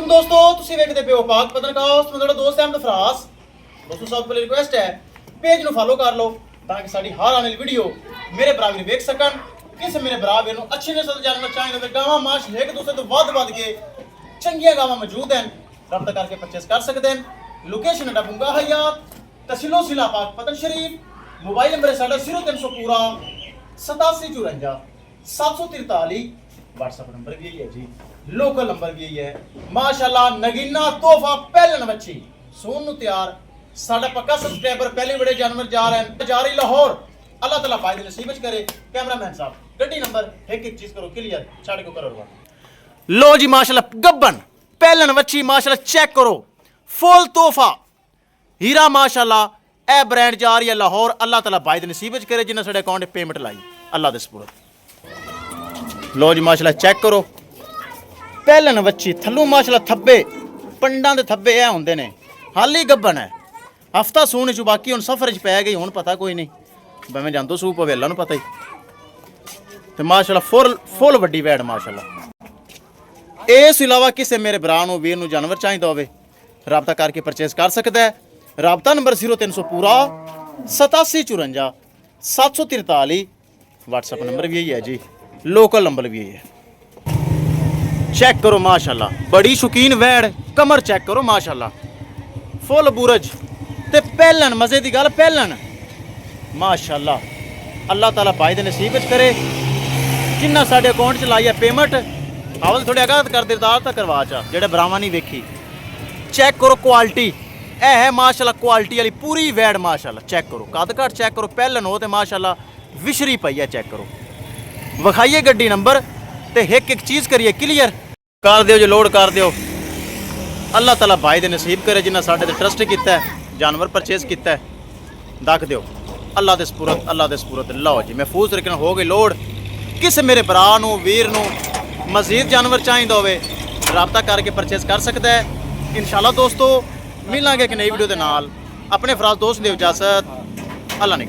दोस्तों तुसी वेखदे पे हो पाक पत्रकार मेरा दोस्त अहमद फरास। दोस्तों सब को रिक्वेस्ट है पेज ਨੂੰ फॉलो कर लो ताकि साडी हर आने वाली वीडियो मेरे बराबर वेख सकन। किस मेरे बराबर ਨੂੰ अच्छी नस्ल जानवर चाहिए तो गावां माश एक दूसरे तो ਵੱਧ के चंगियां गावां मौजूद हैं, रब्ता करके परचेस कर सकते हैं। लोकेशन है बुंगा हयात तहसीलो जिला पाक पतन शरीफ। मोबाइल नंबर है साडा 0300 पूरा 8754 743। व्हाट्सएप नंबर भी यही है जी, लोकल नंबर भी यही है। माशाल्लाह नगीना तोहफा पहलन बच्ची सोन नु तैयार साडा पक्का सब्सक्राइबर पहले बड़े जानवर जा रहे हैं जा रही लाहौर। अल्लाह ताला फायदे नसीब करे। कैमरामैन साहब गड्डी नंबर एक चीज करो क्लियर छाड़ को करो। लो जी माशाल्लाह गब्बन पहलन बच्ची माशाल्लाह चेक करो फुल तोहफा हीरा माशाल्लाह ए ब्रांड जा रही है लाहौर। अल्लाह ताला फायदे नसीब करे जिन्हें साडे अकाउंट पेमेंट लाई अल्लाह दे सपुरद। लो जी माशाल्लाह चेक करो पहलन बच्ची थल्लू माशाल्लाह थब्बे पंडा दे थब्बे ए होंदे ने हाली गब्बन है हफ्ता सूने च बाकी हुन सफर च पै गई हुन पता कोई नहीं भावें जांदो सूप पवे अल्लाह नूं पता ही। ते माशाल्लाह फुल वड्डी वैड़ माशाल्लाह। इस इलावा किसी मेरे भरा नूं वीर नूं जानवर चाहिदा होवे राबता करके परचेस कर सकदा है। राबता नंबर 0300 पूरा 8754 743। व्हाट्सएप नंबर भी यही है जी, लोकल नंबर भी यही है। चेक करो माशाल्लाह बड़ी शौकीन वैड़ कमर चेक करो माशाल्लाह फुल बुरज ते पहलन मजे की गल पहलन माशाल्लाह। अल्लाह ताला फायदे नसीब करे जिन्ना साडे अकाउंट च लाई है पेमेंट अवल थोड़े आगाह कर दिलदार तक करवा चा जेड़े बरावा नहीं वेखी। चेक करो क्वालिटी ए है माशाल्लाह क्वालिटी वाली पूरी वैड़ माशाल्लाह। चेक करो कद घट चेक करो पहलन हो तो माशाल्लाह विशरी पई है। चेक करो विखाइए गड्डी नंबर ते एक चीज़ करिए क्लियर कर दिओ जो लोड कर दिओ। अल्लाह ताला भाई दे नसीब करे जिन्ना साडे ते ट्रस्ट कीता है जानवर परचेस किया है दख दिओ अल्लाह दे सपुरद अल्लाह दे सपुरद। लो जी महफूज तरीके हो गई लोड। किस मेरे भरा नूं वीर नूं मजीद जानवर चाहिए होवे राबता करके परचेस कर सकता है। इंशाल्लाह दोस्तों मिलांगे एक नई वीडियो के नाल। अपने फराज दोस्त दे इजाजत अल्लाह ने।